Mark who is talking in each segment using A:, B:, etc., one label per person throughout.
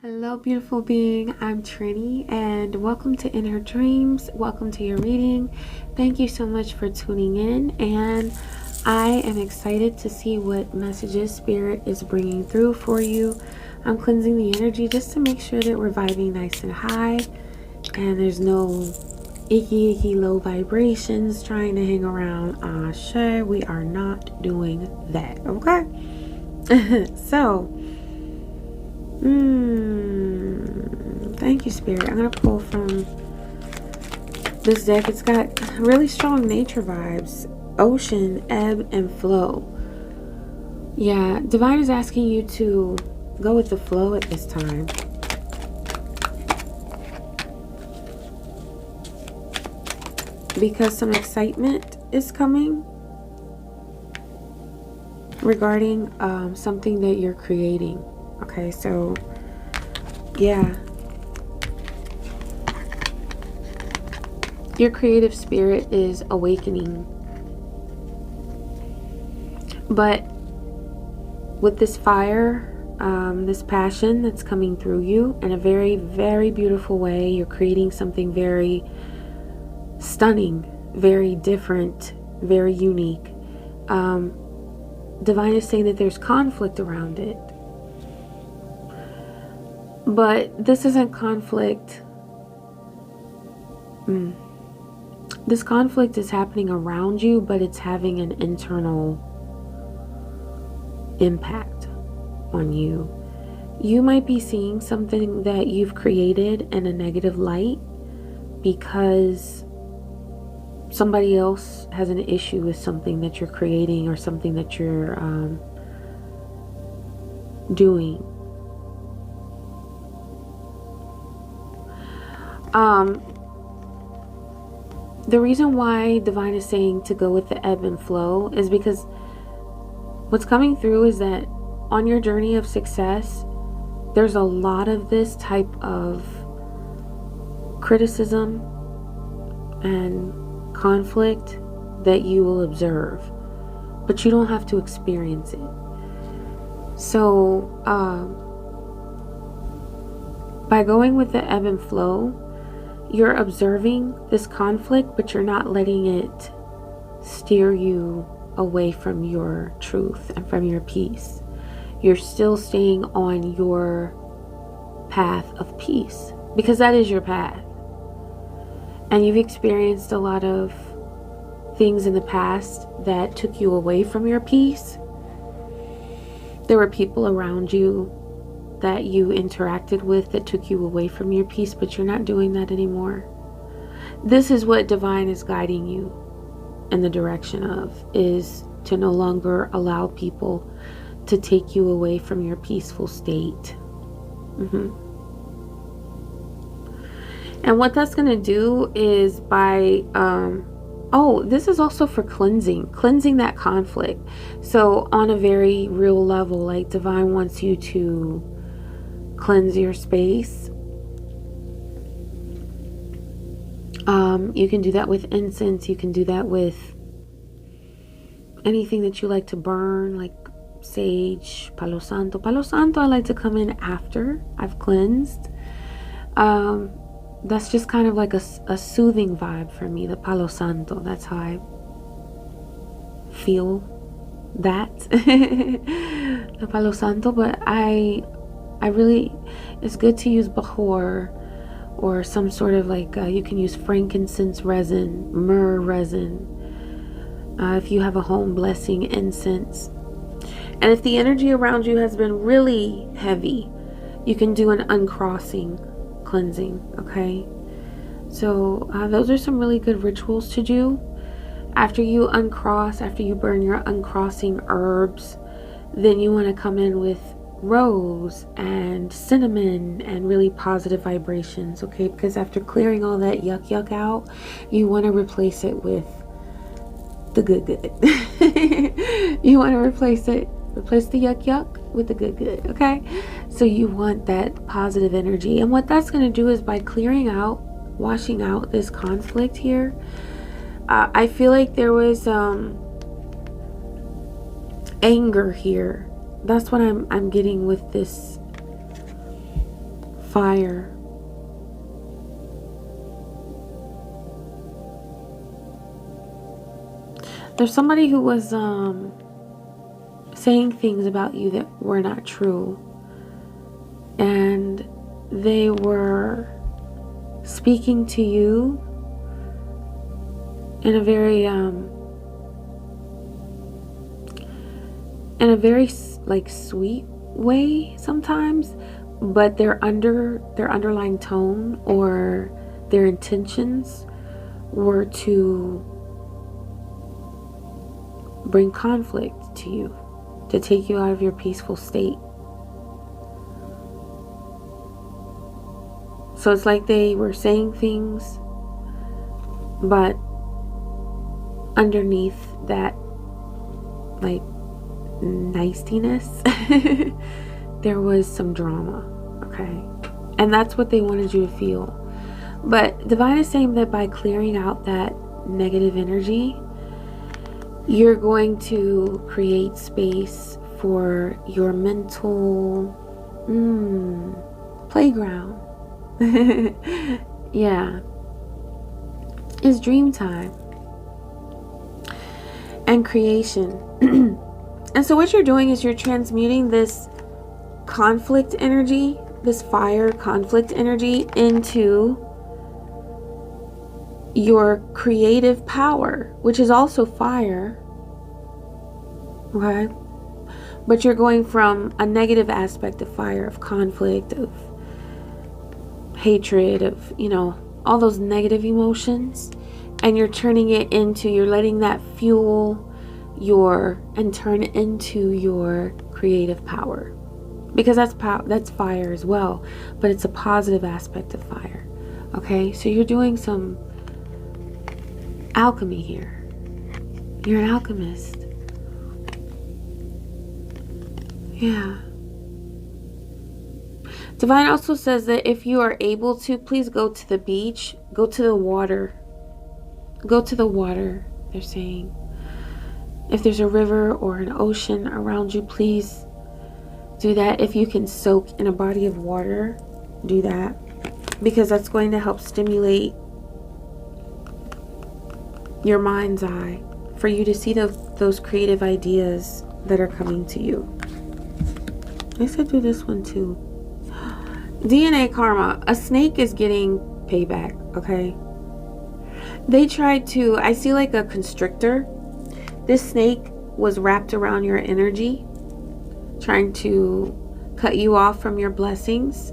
A: Hello, beautiful being. I'm Trini, and welcome to In Her Dreams. Welcome to your reading. Thank you so much for tuning in, and I am excited to see what messages Spirit is bringing through for you. I'm cleansing the energy just to make sure that we're vibing nice and high, and there's no icky low vibrations trying to hang around. Sure, we are not doing that, okay? So, thank you, Spirit. I'm going to pull from this deck. It's got really strong nature vibes. Ocean, ebb, and flow. Yeah, Divine is asking you to go with the flow at this time. Because some excitement is coming regarding something that you're creating. Okay, so yeah, your creative spirit is awakening, but with this fire, this passion that's coming through you in a very, very beautiful way, you're creating something very stunning, very different, very unique. Divine is saying that there's conflict around it. But this isn't conflict. This conflict is happening around you, but it's having an internal impact on you. You might be seeing something that you've created in a negative light because somebody else has an issue with something that you're creating or something that you're doing. The reason why Divine is saying to go with the ebb and flow is because what's coming through is that on your journey of success, there's a lot of this type of criticism and conflict that you will observe, but you don't have to experience it. So, by going with the ebb and flow, you're observing this conflict, but you're not letting it steer you away from your truth and from your peace. You're still staying on your path of peace because that is your path. And you've experienced a lot of things in the past that took you away from your peace. There were people around you that you interacted with that took you away from your peace, but you're not doing that anymore. This is what Divine is guiding you in the direction of, is to no longer allow people to take you away from your peaceful state. And what that's going to do is by this is also for cleansing that conflict. So on a very real level, like Divine wants you to cleanse your space. You can do that with incense. You can do that with anything that you like to burn, like sage, palo santo. Palo santo I like to come in after I've cleansed. That's just kind of like a soothing vibe for me, the palo santo. That's how I feel that. The palo santo. But I really, it's good to use bahor or some sort of like, you can use frankincense resin, myrrh resin, if you have a home blessing incense. And if the energy around you has been really heavy, you can do an uncrossing cleansing. Okay, so those are some really good rituals to do after you uncross, after you burn your uncrossing herbs. Then you want to come in with rose and cinnamon and really positive vibrations. Okay, because after clearing all that yuck out, you want to replace it with the good. You want to replace the yuck with the good. Okay, so you want that positive energy, and what that's going to do is by clearing out, washing out this conflict here, I feel like there was anger here. That's what I'm getting with this fire. There's somebody who was saying things about you that were not true. And they were speaking to you in a very like sweet way sometimes, but their underlying tone or their intentions were to bring conflict to you, to take you out of your peaceful state. So it's like they were saying things, but underneath that like niceness there was some drama. Okay, and that's what they wanted you to feel. But Divine is saying that by clearing out that negative energy, you're going to create space for your mental playground. Yeah, it's dream time and creation. And so what you're doing is you're transmuting this conflict energy, this fire conflict energy, into your creative power, which is also fire. Okay, but you're going from a negative aspect of fire, of conflict, of hatred, of, you know, all those negative emotions, and you're turning it into, you're letting that fuel and turn it into your creative power, because that's fire as well, but it's a positive aspect of fire. Okay, so you're doing some alchemy here. You're an alchemist. Yeah. Divine also says that if you are able to, please go to the beach, go to the water. Go to the water, they're saying. If there's a river or an ocean around you, please do that. If you can soak in a body of water, do that, because that's going to help stimulate your mind's eye for you to see those creative ideas that are coming to you. I said do this one too. DNA karma. A snake is getting payback, okay? They tried to, I see like a constrictor. This snake was wrapped around your energy, trying to cut you off from your blessings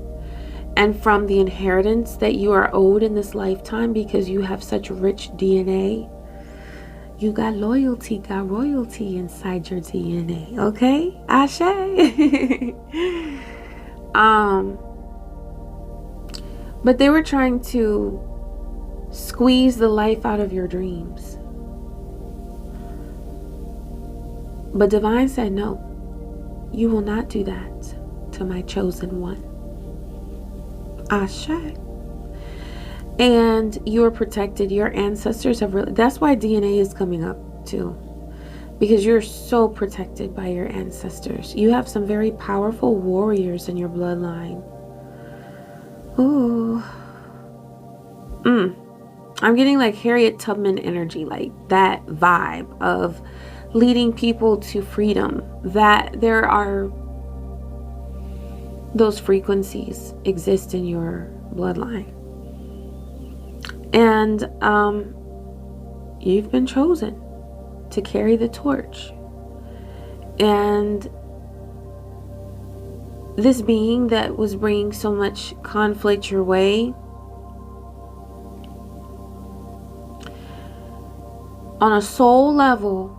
A: and from the inheritance that you are owed in this lifetime, because you have such rich DNA. You got loyalty, got royalty inside your DNA, okay? Ashe. But they were trying to squeeze the life out of your dreams. But Divine said, no, you will not do that to my chosen one. Ashe. And you are protected. Your ancestors have really, that's why DNA is coming up too, because you're so protected by your ancestors. You have some very powerful warriors in your bloodline. Ooh. I'm getting like Harriet Tubman energy, like that vibe of leading people to freedom. That there are those frequencies exist in your bloodline. And you've been chosen to carry the torch. And this being that was bringing so much conflict your way, on a soul level,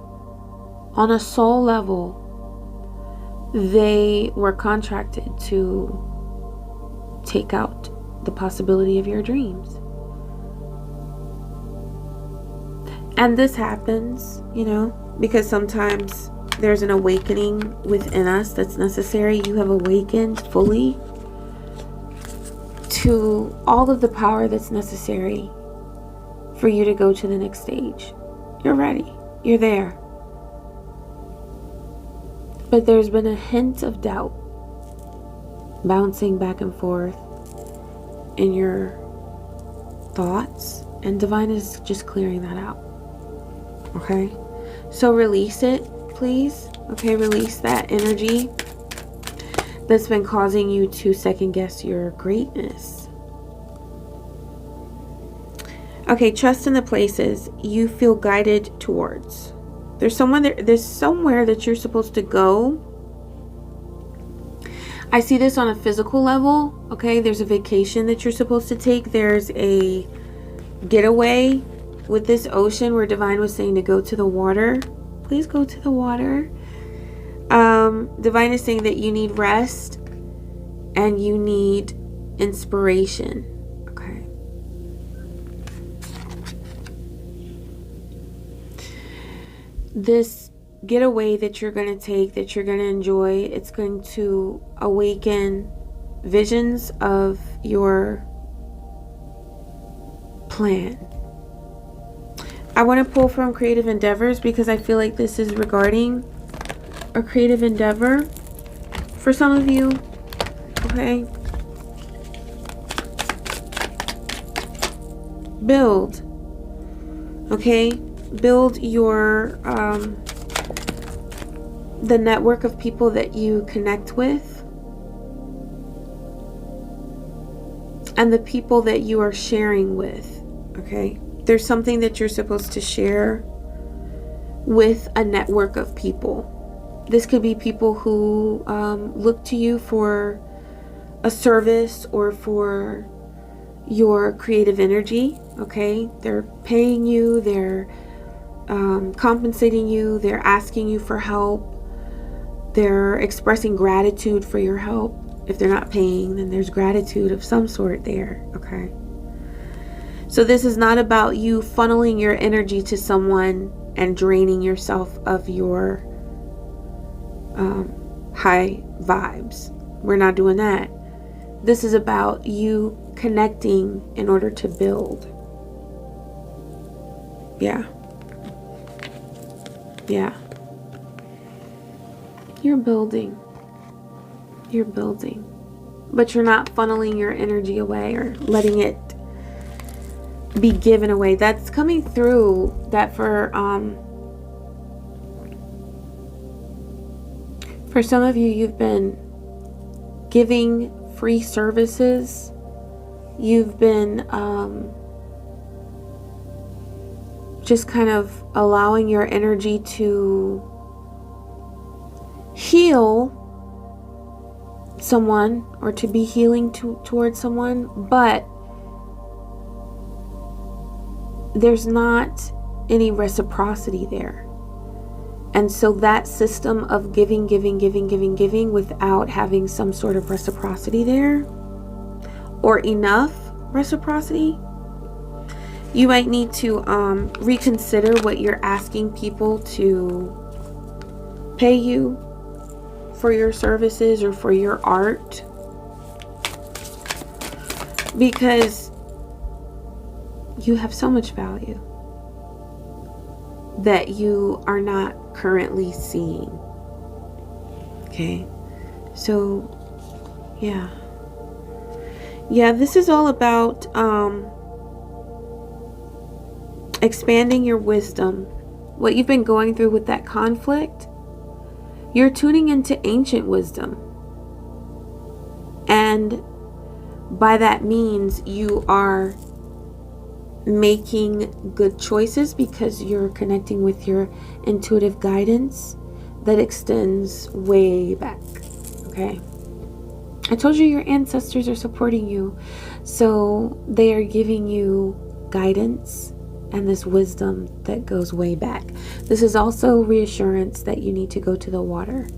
A: they were contracted to take out the possibility of your dreams. And this happens, you know, because sometimes there's an awakening within us that's necessary. You have awakened fully to all of the power that's necessary for you to go to the next stage. You're ready. You're there. But there's been a hint of doubt, bouncing back and forth, in your thoughts, and divine is just clearing that out. Okay, so release it, please. Okay, release that energy that's been causing you to second guess your greatness. Okay, trust in the places you feel guided towards. There's somewhere that you're supposed to go. I see this on a physical level. Okay, there's a vacation that you're supposed to take. There's a getaway with this ocean where divine was saying to go to the water. Please go to the water. Divine is saying that you need rest and you need inspiration. Okay. This getaway that you're going to take, that you're going to enjoy, it's going to awaken visions of your plan. I want to pull from creative endeavors because I feel like this is regarding a creative endeavor for some of you. Okay. Build. Okay. Build your the network of people that you connect with and the people that you are sharing with. Okay. There's something that you're supposed to share with a network of people. This could be people who look to you for a service or for your creative energy. Okay, they're paying you, they're compensating you, they're asking you for help, they're expressing gratitude for your help. If they're not paying, then there's gratitude of some sort there. Okay. So this is not about you funneling your energy to someone and draining yourself of your high vibes. We're not doing that. This is about you connecting in order to build. Yeah. Yeah. You're building. You're building. But you're not funneling your energy away or letting it be given away. That's coming through that for some of you, you've been giving free services. You've been just kind of allowing your energy to heal someone or to be healing towards someone, but there's not any reciprocity there. And so that system of giving without having some sort of reciprocity there or enough reciprocity, you might need to reconsider what you're asking people to pay you for your services or for your art, because you have so much value that you are not currently seeing. Okay, so yeah, this is all about expanding your wisdom. What you've been going through with that conflict, you're tuning into ancient wisdom, and by that means you are making good choices because you're connecting with your intuitive guidance that extends way back. Okay, I told you your ancestors are supporting you, so they are giving you guidance and this wisdom that goes way back. This is also reassurance that you need to go to the water.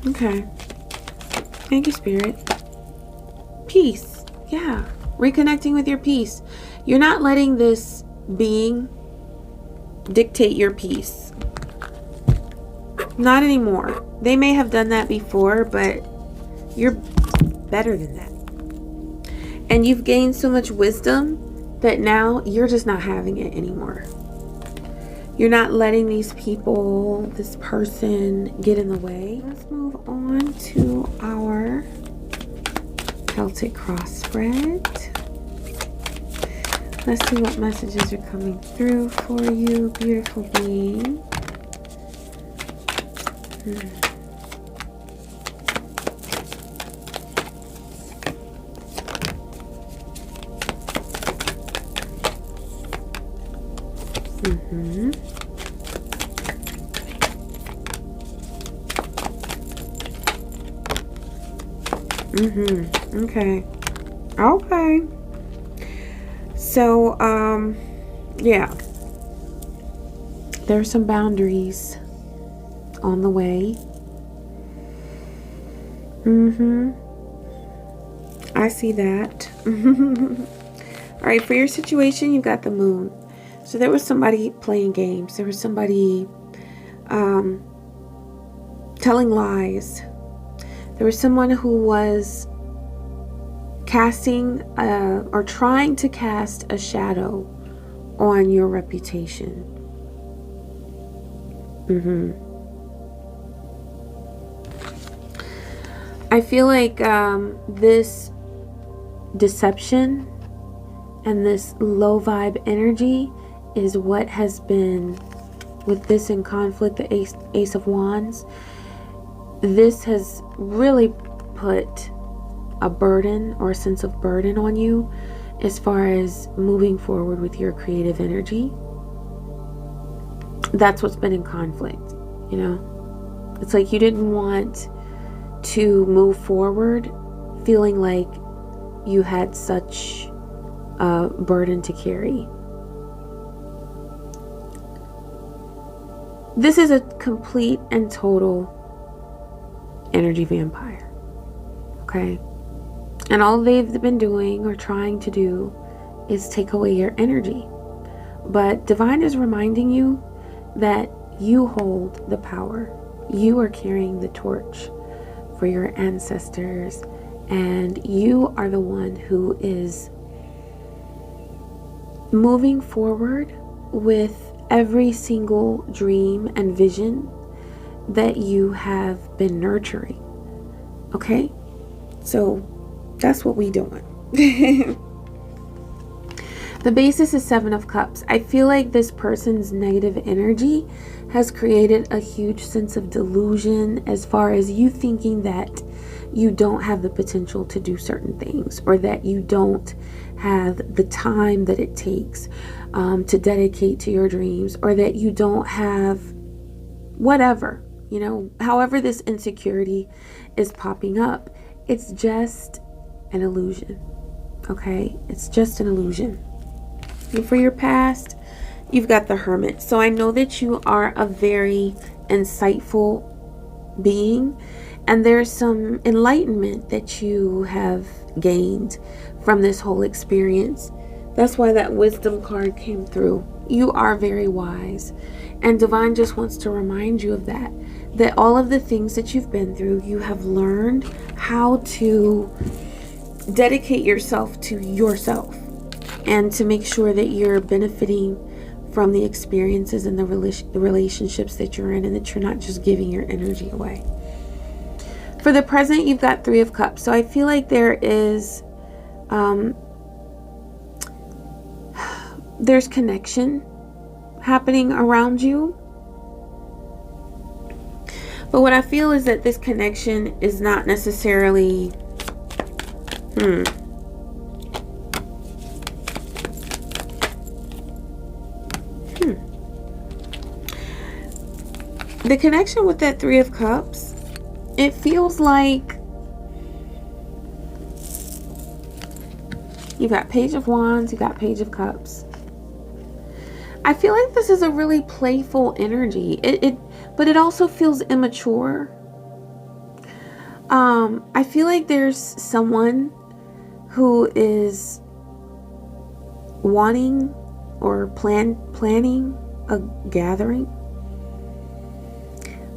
A: Okay. Thank you, Spirit. Peace. Yeah. Reconnecting with your peace. You're not letting this being dictate your peace. Not anymore. They may have done that before, but you're better than that. And you've gained so much wisdom that now you're just not having it anymore. You're not letting these people, this person, get in the way. Let's move on to our Celtic cross spread. Let's see what messages are coming through for you, beautiful being. Okay. Okay. So, yeah. There's some boundaries on the way. I see that. All right, for your situation, you got the moon. So there was somebody playing games. There was somebody telling lies. There was someone who was casting or trying to cast a shadow on your reputation. I feel like this deception and this low vibe energy is what has been with this in conflict, the Ace of Wands. This has really put a burden or a sense of burden on you as far as moving forward with your creative energy. That's what's been in conflict, you know? It's like you didn't want to move forward feeling like you had such a burden to carry. This is a complete and total energy vampire. Okay? And all they've been doing or trying to do is take away your energy. But Divine is reminding you that you hold the power. You are carrying the torch for your ancestors, and you are the one who is moving forward with every single dream and vision that you have been nurturing. Okay? So that's what we doing. The basis is 7 of Cups. I feel like this person's negative energy has created a huge sense of delusion as far as you thinking that you don't have the potential to do certain things, or that you don't have the time that it takes to dedicate to your dreams, or that you don't have whatever, you know, however this insecurity is popping up. It's just an illusion. Okay? It's just an illusion. And for your past, you've got the Hermit. So I know that you are a very insightful being, and there's some enlightenment that you have gained from this whole experience. That's why that wisdom card came through. You are very wise, and Divine just wants to remind you of that all of the things that you've been through, you have learned how to dedicate yourself to yourself, and to make sure that you're benefiting from the experiences and the relationships that you're in, and that you're not just giving your energy away. For the present, you've got 3 of Cups. So I feel like there is there's connection happening around you. But what I feel is that this connection is not necessarily the connection with that 3 of Cups, it feels like you got Page of Wands, you got Page of Cups. I feel like this is a really playful energy. But it also feels immature. I feel like there's someone who is wanting or planning a gathering,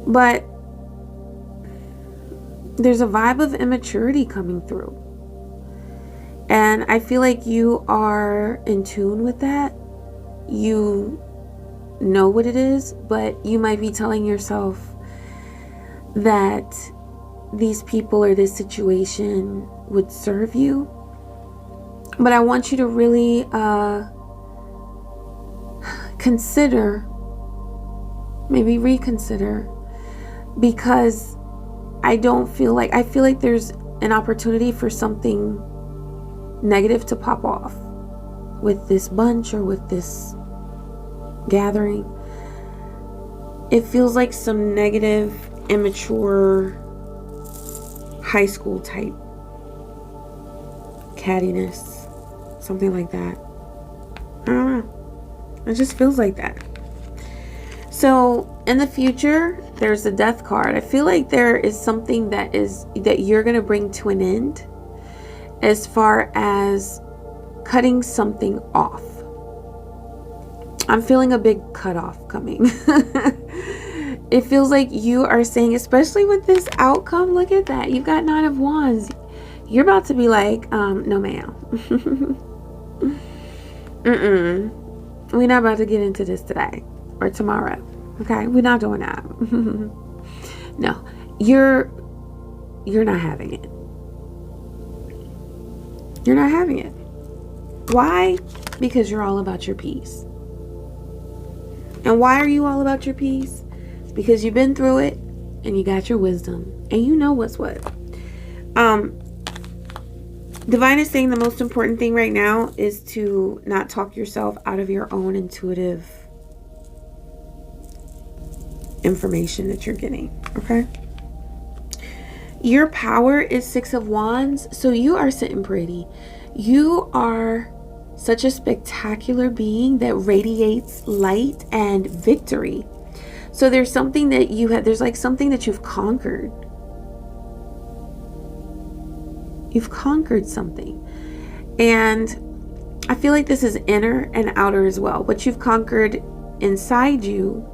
A: but there's a vibe of immaturity coming through. And I feel like you are in tune with that. You know what it is, but you might be telling yourself that these people or this situation would serve you. But I want you to really consider, maybe reconsider, because I feel like there's an opportunity for something negative to pop off with this bunch or with this gathering. It feels like some negative, immature, high school type cattiness, something like that. I don't know. It just feels like that. So in the future, there's the death card. I feel like there is something that you're going to bring to an end, as far as cutting something off. I'm feeling a big cutoff coming. It feels like you are saying, especially with this outcome, look at that. You've got 9 of Wands. You're about to be like, no ma'am. We're not about to get into this today or tomorrow. Okay? We're not doing that. No. You're not having it. You're not having it. Why? Because you're all about your peace. And why are you all about your peace? Because you've been through it and you got your wisdom and you know what's what. Divine is saying the most important thing right now is to not talk yourself out of your own intuitive information that you're getting. Okay? Your power is 6 of Wands, so you are sitting pretty. You are such a spectacular being that radiates light and victory. So there's something that there's like something that you've conquered. You've conquered something. And I feel like this is inner and outer as well. What you've conquered inside you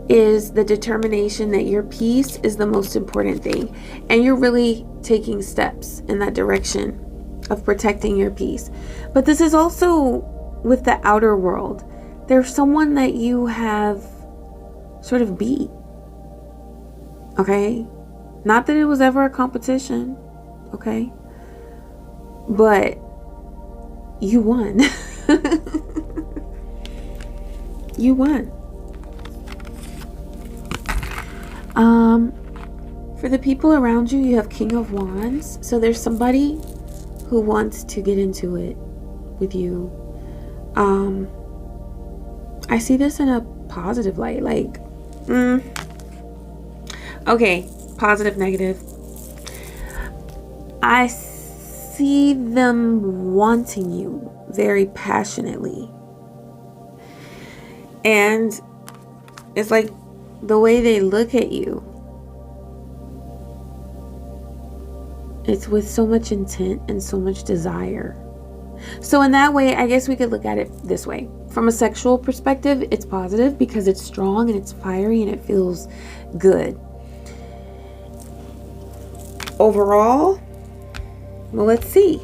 A: is the determination that your peace is the most important thing. And you're really taking steps in that direction of protecting your peace. But this is also with the outer world. There's someone that you have sort of beat. Okay? Not that it was ever a competition. Okay? But you won. You won. For the people around you, you have King of Wands. So there's somebody who wants to get into it with you. I see this in a positive light. Like, okay, positive, negative. I see them wanting you very passionately. And it's like the way they look at you, it's with so much intent and so much desire. So in that way, I guess we could look at it this way. From a sexual perspective, it's positive because it's strong and it's fiery and it feels good. Overall, well, let's see.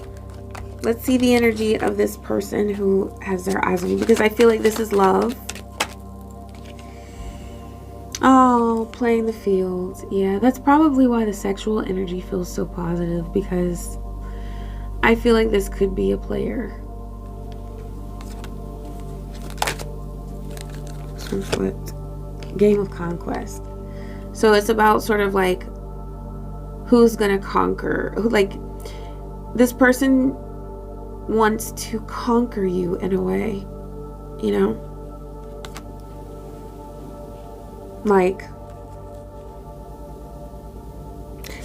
A: Let's see the energy of this person who has their eyes on you, because I feel like this is love. Oh, playing the field. Yeah, that's probably why the sexual energy feels so positive, because I feel like this could be a player. This one flipped. Game of conquest. So it's about sort of like who's gonna conquer. Who, like, this person wants to conquer you in a way, you know? Like,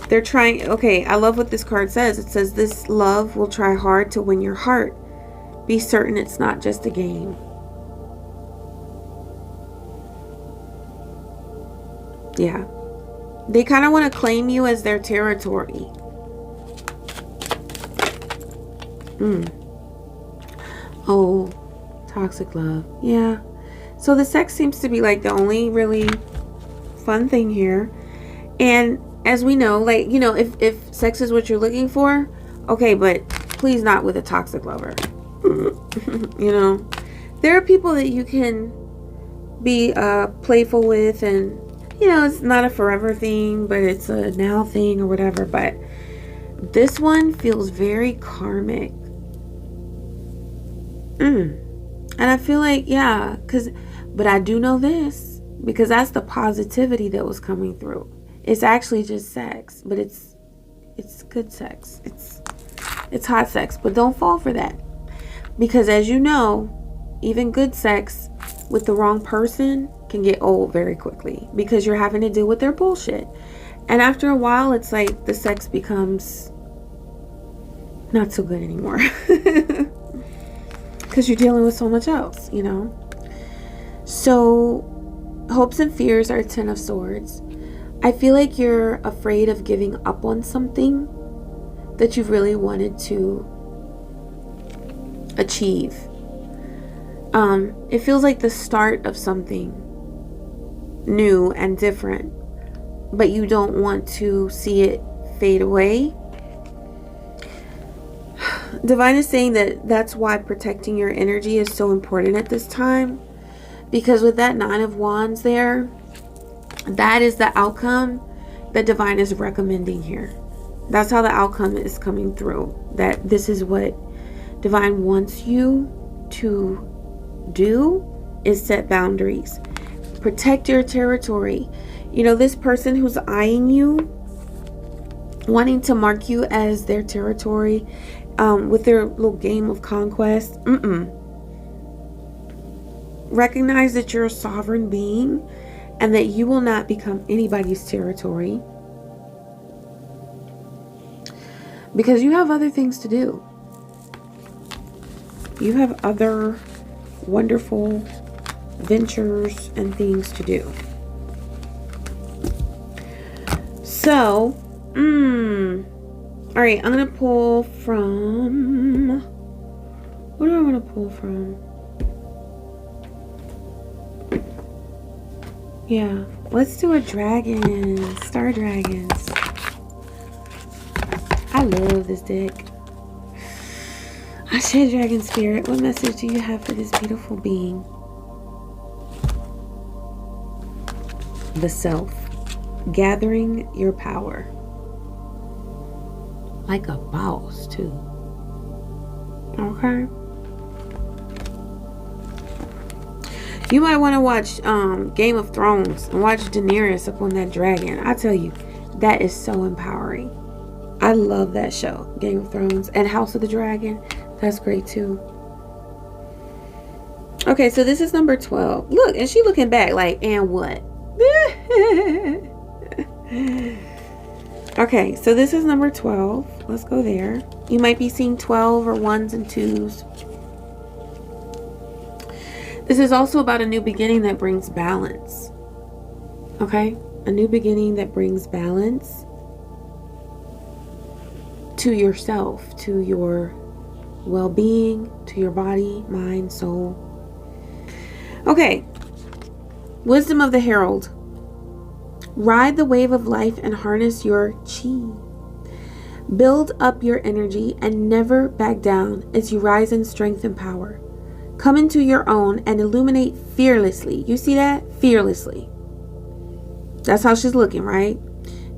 A: they're trying. Okay, I love what this card says. It says, this love will try hard to win your heart. Be certain it's not just a game. Yeah. They kind of want to claim you as their territory. Oh, toxic love. Yeah. So the sex seems to be like the only really fun thing here. And as we know, like, you know, if sex is what you're looking for, okay, but please not with a toxic lover. You know, there are people that you can be playful with, and you know, it's not a forever thing, but it's a now thing or whatever. But this one feels very karmic. And I feel like, yeah, but I do know this, because that's the positivity that was coming through. It's actually just sex, but it's good sex. It's hot sex, but don't fall for that. Because as you know, even good sex with the wrong person can get old very quickly, because you're having to deal with their bullshit. And after a while, it's like the sex becomes not so good anymore. Because you're dealing with so much else, you know. So hopes and fears are 10 of Swords. I feel like you're afraid of giving up on something that you've really wanted to achieve. It feels like the start of something new and different, but you don't want to see it fade away. Divine is saying that that's why protecting your energy is so important at this time, because with that 9 of Wands there, that is the outcome that Divine is recommending here. That's how the outcome is coming through, that this is what Divine wants you to do, is set boundaries. Protect your territory. You know, this person who's eyeing you, wanting to mark you as their territory, with their little game of conquest. Recognize that you're a sovereign being and that you will not become anybody's territory, because you have other things to do. You have other wonderful ventures and things to do. So, all right, I'm going to pull from... What do I want to pull from? Yeah, let's do a dragon. Star dragons. I love this deck. Ashe, Dragon Spirit, what message do you have for this beautiful being? The self. Gathering your power. Like a boss, too. Okay. You might want to watch Game of Thrones and watch Daenerys up on that dragon. I tell you, that is so empowering. I love that show, Game of Thrones, and House of the Dragon. That's great too. Okay, so this is number 12. Look, and she looking back like, and what? Okay, so this is number 12. Let's go there. You might be seeing 12 or 1s and 2s. This is also about a new beginning that brings balance. Okay? A new beginning that brings balance to yourself, to your well-being, to your body, mind, soul. Okay. Wisdom of the Herald. Ride the wave of life and harness your chi. Build up your energy and never back down as you rise in strength and power. Come into your own and illuminate fearlessly. You see that? Fearlessly. That's how she's looking, right?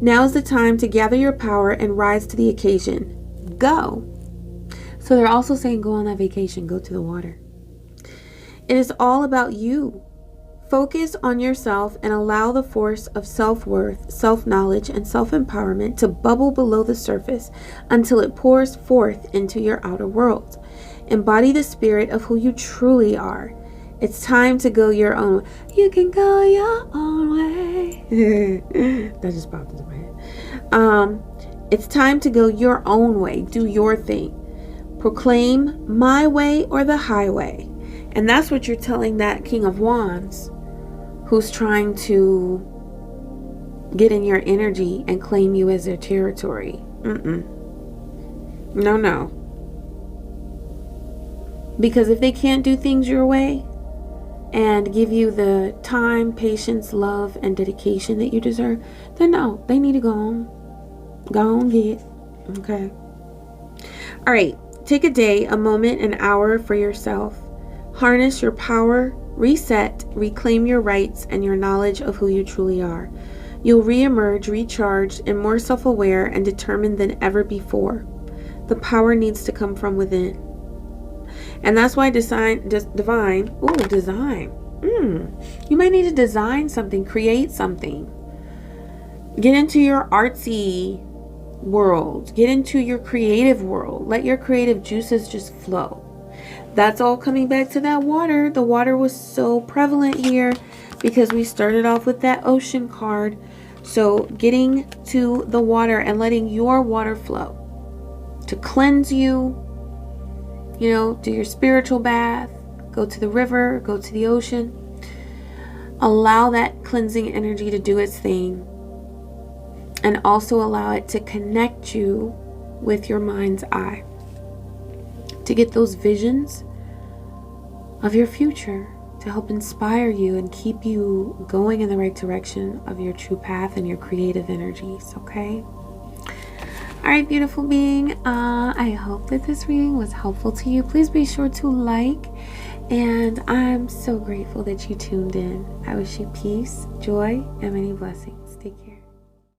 A: Now is the time to gather your power and rise to the occasion. Go. So they're also saying go on that vacation. Go to the water. It is all about you. Focus on yourself and allow the force of self-worth, self-knowledge, and self-empowerment to bubble below the surface until it pours forth into your outer world. Embody the spirit of who you truly are. It's time to go your own way. You can go your own way. That just popped into my head. It's time to go your own way. Do your thing. Proclaim my way or the highway. And that's what you're telling that King of Wands who's trying to get in your energy and claim you as their territory. No. Because if they can't do things your way and give you the time, patience, love, and dedication that you deserve, then no, they need to go on. Go on, get. Okay. All right. Take a day, a moment, an hour for yourself. Harness your power, reset, reclaim your rights and your knowledge of who you truly are. You'll reemerge recharged and more self-aware and determined than ever before. The power needs to come from within. And that's why design. You might need to design something, create something. Get into your artsy world. Get into your creative world. Let your creative juices just flow. That's all coming back to that water. The water was so prevalent here because we started off with that ocean card. So getting to the water and letting your water flow to cleanse you, you know, do your spiritual bath, go to the river, go to the ocean. Allow that cleansing energy to do its thing. And also allow it to connect you with your mind's eye. To get those visions of your future. To help inspire you and keep you going in the right direction of your true path and your creative energies. Okay? Alright, beautiful being. I hope that this reading was helpful to you. Please be sure to like. And I'm so grateful that you tuned in. I wish you peace, joy, and many blessings.